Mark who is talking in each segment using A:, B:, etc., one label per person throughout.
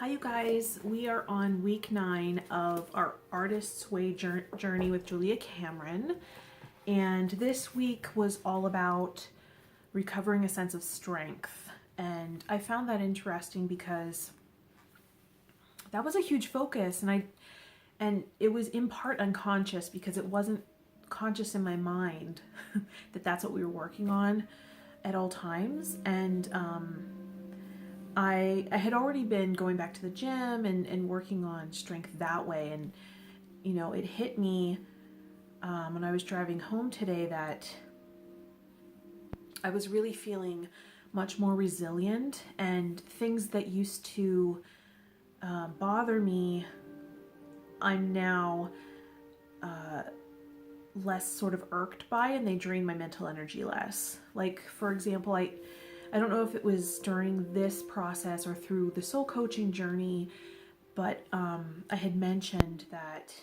A: Hi, you guys. We are on week 9 of our Artist's Way journey with Julia Cameron. And this week was all about recovering a sense of strength. And I found that interesting because that was a huge focus. And it was in part unconscious because it wasn't conscious in my mind that that's what we were working on at all times. And I had already been going back to the gym and working on strength that way. And, it hit me when I was driving home today that I was really feeling much more resilient, and things that used to bother me, I'm now less sort of irked by, and they drain my mental energy less. Like, for example, I don't know if it was during this process or through the soul coaching journey, but I had mentioned that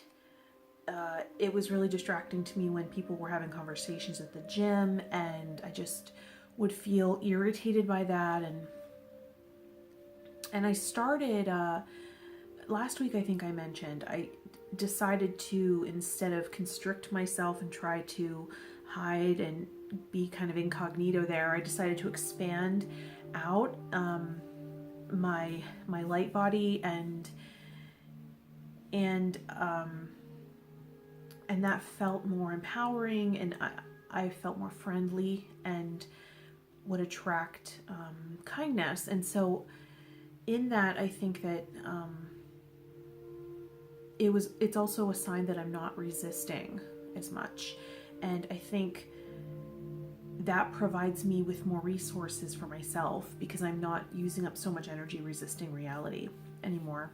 A: it was really distracting to me when people were having conversations at the gym, and I just would feel irritated by that. And I started, last week I think I mentioned, I decided to, instead of constrict myself and try to hide and be kind of incognito there, I decided to expand out my light body and that felt more empowering, and I felt more friendly and would attract kindness. And so in that, I think that it's also a sign that I'm not resisting as much, and I think that provides me with more resources for myself because I'm not using up so much energy resisting reality anymore.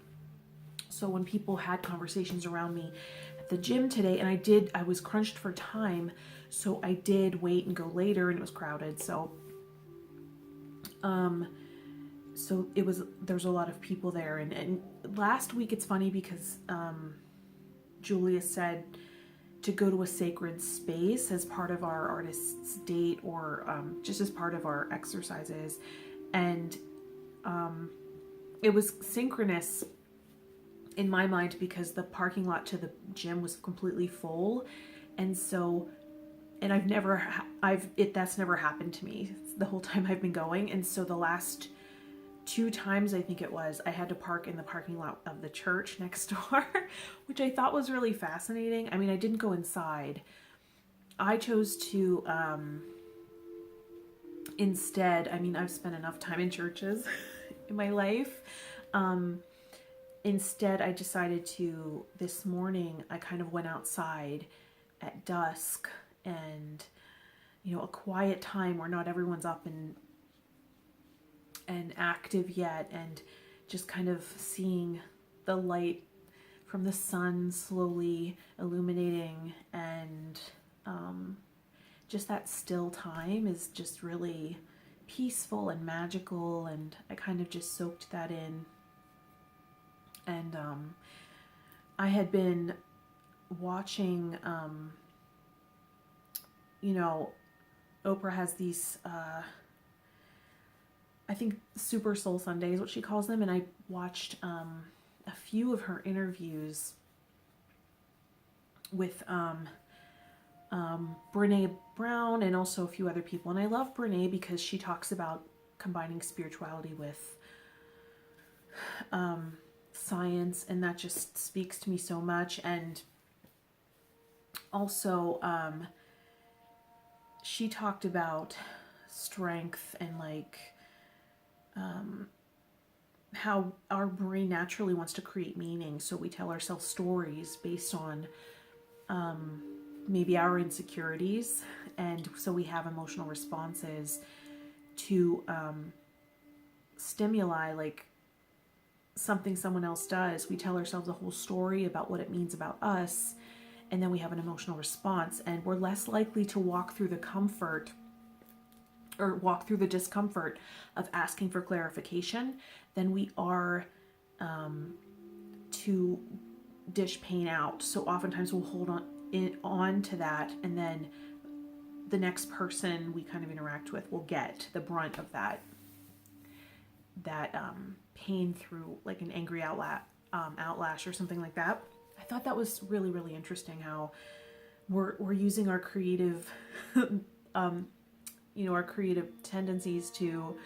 A: So when people had conversations around me at the gym today, and I was crunched for time, so I did wait and go later, and it was crowded. So there's a lot of people there. And last week, it's funny because Julia said to go to a sacred space as part of our artist's date, or just as part of our exercises. And it was synchronous in my mind because the parking lot to the gym was completely full. And so, and that's never happened to me the whole time I've been going. And so the last 2 times, I think it was, I had to park in the parking lot of the church next door, which I thought was really fascinating. I mean, I didn't go inside. I chose to, instead, I mean, I've spent enough time in churches in my life. Instead, I decided to, this morning, I kind of went outside at dusk and, a quiet time where not everyone's up and active yet, and just kind of seeing the light from the sun slowly illuminating, and just that still time is just really peaceful and magical, and I kind of just soaked that in. And I had been watching, Oprah has these I think Super Soul Sundays, what she calls them, and I watched a few of her interviews with Brene Brown and also a few other people. And I love Brene because she talks about combining spirituality with science, and that just speaks to me so much. And also she talked about strength and how our brain naturally wants to create meaning. So we tell ourselves stories based on maybe our insecurities. And so we have emotional responses to stimuli, like something someone else does. We tell ourselves a whole story about what it means about us. And then we have an emotional response, and we're less likely to walk through the discomfort of asking for clarification than we are to dish pain out. So oftentimes we'll hold on to that, and then the next person we kind of interact with will get the brunt of that. that pain through like an angry outlash or something like that. I thought that was really, really interesting how we're using our creative, our creative tendencies to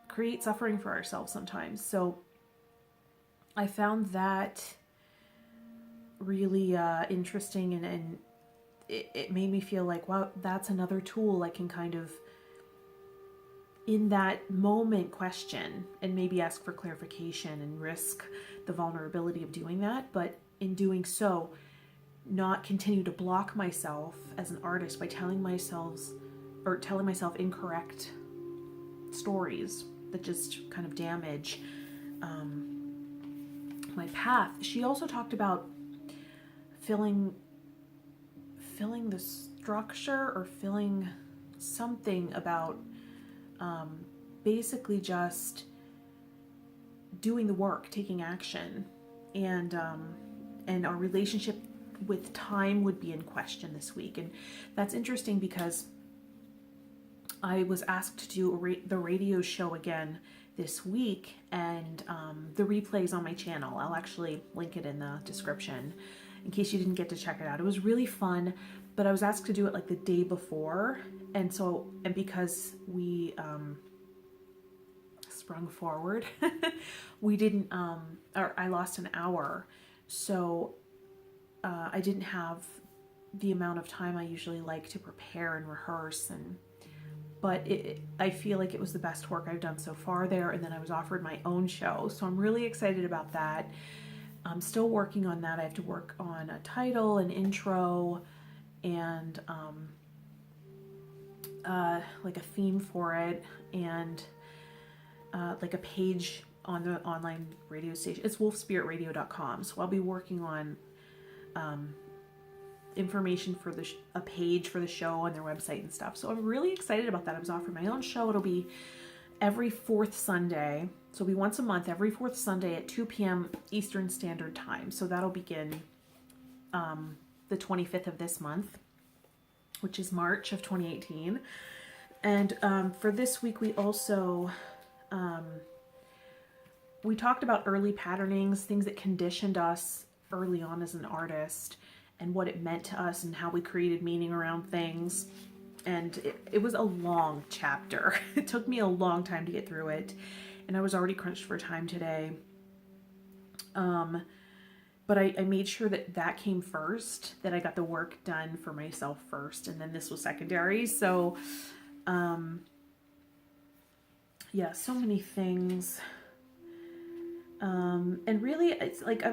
A: create suffering for ourselves sometimes. So I found that really interesting, and it made me feel like, wow, that's another tool I can kind of, in that moment, question and maybe ask for clarification and risk the vulnerability of doing that. But in doing so, not continue to block myself as an artist by telling myself incorrect stories that just kind of damage my path. She also talked about filling the structure, or filling something about basically just doing the work, taking action, and our relationship with time would be in question this week. And that's interesting because I was asked to do the radio show again this week, and the replay is on my channel. I'll actually link it in the description in case you didn't get to check it out. It was really fun, but I was asked to do it like the day before, and because we sprung forward, we didn't, or I lost an hour, so I didn't have the amount of time I usually like to prepare and rehearse, but I feel like it was the best work I've done so far there. And then I was offered my own show, so I'm really excited about that. I'm still working on that. I have to work on a title, an intro, and like a theme for it, and like a page on the online radio station. It's wolfspiritradio.com. So I'll be working on information for a page for the show on their website and stuff. So I'm really excited about that. I was offered my own show. It'll be every fourth Sunday. So it'll be once a month, every fourth Sunday at 2 p.m. Eastern Standard Time. So that'll begin the 25th of this month, which is March of 2018. And for this week, we also we talked about early patternings, things that conditioned us early on as an artist, and what it meant to us and how we created meaning around things. And it was a long chapter. It took me a long time to get through it, and I was already crunched for time today. But I made sure that came first, that I got the work done for myself first, and then this was secondary. So, yeah, so many things. And really, it's like,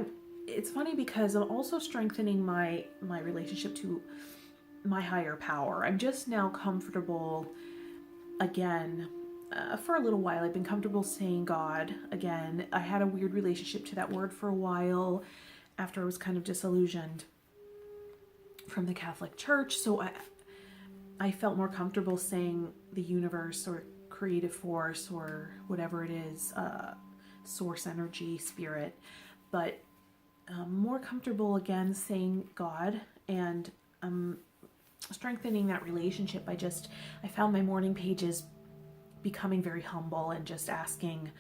A: it's funny because I'm also strengthening my relationship to my higher power. I'm just now comfortable again. For a little while, I've been comfortable saying God again. I had a weird relationship to that word for a while after I was kind of disillusioned from the Catholic Church. So I felt more comfortable saying the universe or creative force or whatever it is, source energy, spirit, but more comfortable again saying God, and strengthening that relationship. I found my morning pages becoming very humble and just asking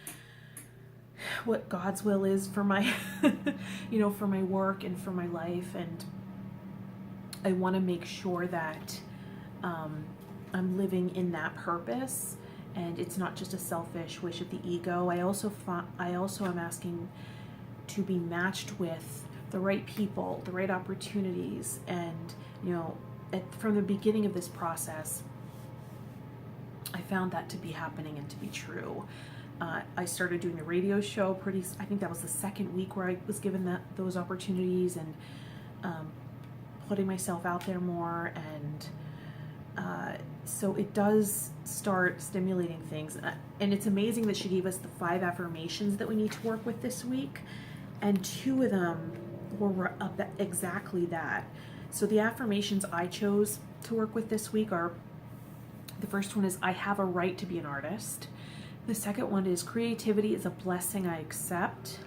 A: what God's will is for my, for my work and for my life. And I want to make sure that I'm living in that purpose, and it's not just a selfish wish of the ego. I also am asking to be matched with the right people, the right opportunities, and from the beginning of this process, I found that to be happening and to be true. I started doing the radio show I think that was the second week where I was given those opportunities, and putting myself out there more, and so it does start stimulating things. And it's amazing that she gave us the 5 affirmations that we need to work with this week, and 2 of them were exactly that. So the affirmations I chose to work with this week are, the first one is, I have a right to be an artist. The second one is, creativity is a blessing I accept.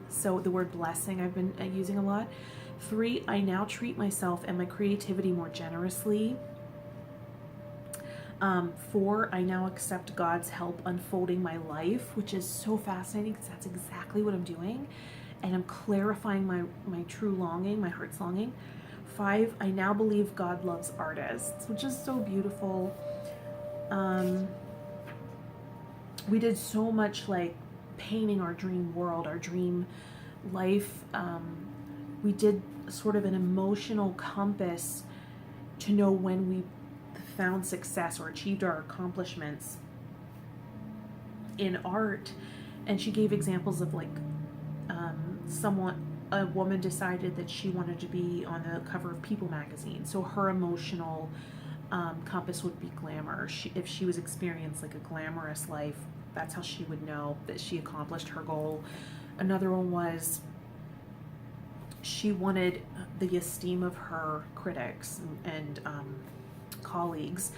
A: So the word blessing I've been using a lot. 3, I now treat myself and my creativity more generously. 4, I now accept God's help unfolding my life, which is so fascinating because that's exactly what I'm doing. And I'm clarifying my true longing, my heart's longing. 5, I now believe God loves artists, which is so beautiful. We did so much like painting our dream world, our dream life. We did sort of an emotional compass to know when we found success or achieved our accomplishments in art. And she gave examples of like a woman decided that she wanted to be on the cover of People magazine, so her emotional compass would be glamour. If she was experiencing like a glamorous life, that's how she would know that she accomplished her goal. Another one was she wanted the esteem of her critics and colleagues,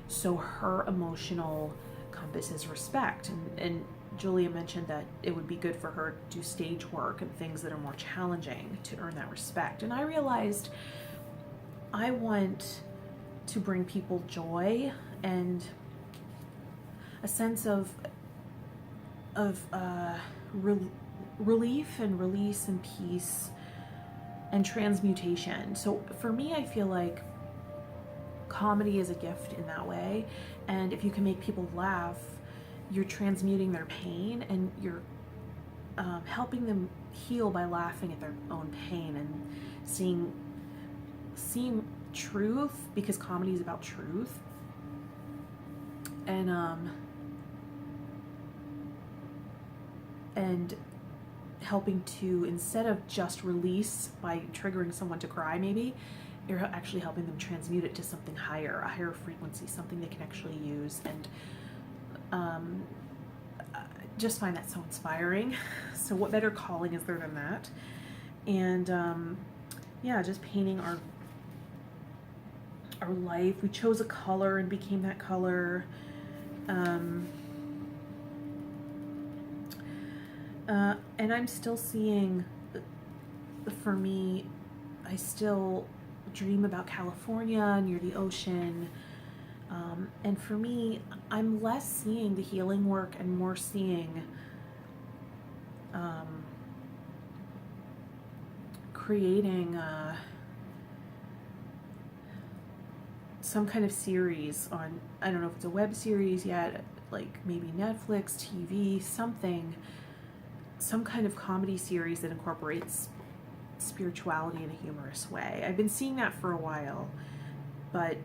A: so her emotional compass is respect. And Julia mentioned that it would be good for her to do stage work and things that are more challenging to earn that respect. And I realized I want to bring people joy and a sense of relief and release and peace and transmutation. So for me, I feel like comedy is a gift in that way. And if you can make people laugh, you're transmuting their pain and you're helping them heal by laughing at their own pain and seeing truth, because comedy is about truth. And helping to, instead of just release by triggering someone to cry, maybe you're actually helping them transmute it to something higher, a higher frequency, something they can actually use. And just find that so inspiring. So what better calling is there than that? And yeah, just painting our life. We chose a color and became that color. And I'm still seeing, for me, I still dream about California near the ocean. And for me, I'm less seeing the healing work and more seeing creating some kind of series on, I don't know if it's a web series yet, like maybe Netflix, TV, something, some kind of comedy series that incorporates spirituality in a humorous way. I've been seeing that for a while, but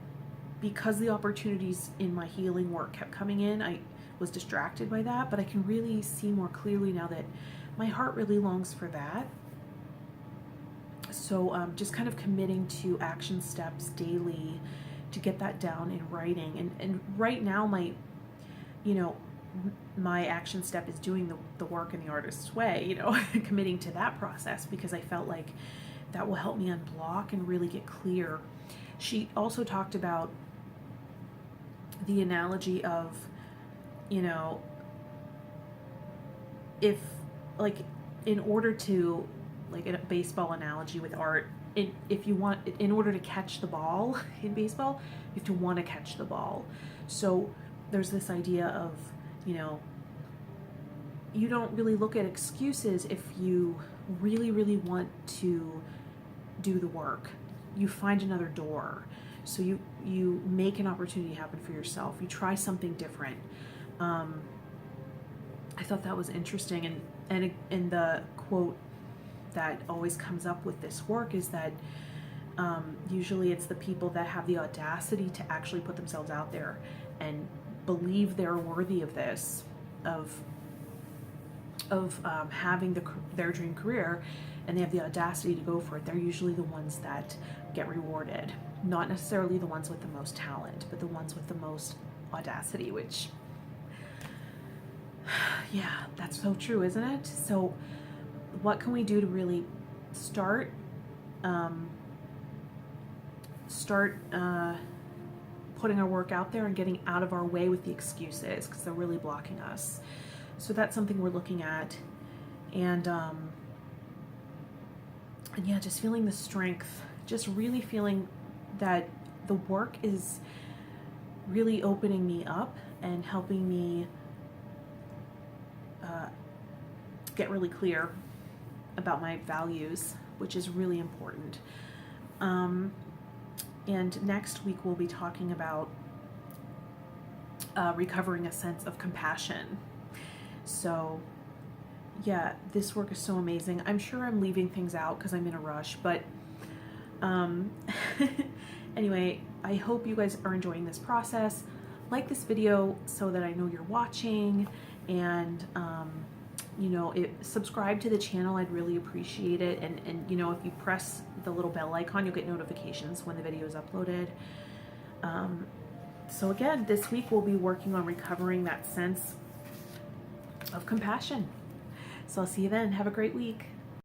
A: because the opportunities in my healing work kept coming in, I was distracted by that, but I can really see more clearly now that my heart really longs for that. So just kind of committing to action steps daily to get that down in writing. And right now my action step is doing the work in the artist's way, committing to that process, because I felt like that will help me unblock and really get clear. She also talked about the analogy of, if, like, in order to, like in a baseball analogy with art, in order to catch the ball in baseball, you have to want to catch the ball. So there's this idea of, you don't really look at excuses if you really, really want to do the work. You find another door. So you make an opportunity happen for yourself. You try something different. I thought that was interesting. And the quote that always comes up with this work is that usually it's the people that have the audacity to actually put themselves out there and believe they're worthy of this, of having their dream career, and they have the audacity to go for it. They're usually the ones that get rewarded, not necessarily the ones with the most talent, but the ones with the most audacity, which, yeah, that's so true, isn't it? So what can we do to really start putting our work out there and getting out of our way with the excuses, because they're really blocking us. So that's something we're looking at. And yeah, just feeling the strength, just really feeling that the work is really opening me up and helping me get really clear about my values, which is really important. And next week we'll be talking about recovering a sense of compassion. So yeah, this work is so amazing. I'm sure I'm leaving things out because I'm in a rush, but anyway, I hope you guys are enjoying this process. Like this video so that I know you're watching, and you know, subscribe to the channel. I'd really appreciate it. And you know, if you press the little bell icon, you'll get notifications when the video is uploaded. So again, this week we'll be working on recovering that sense of compassion. So I'll see you then. Have a great week.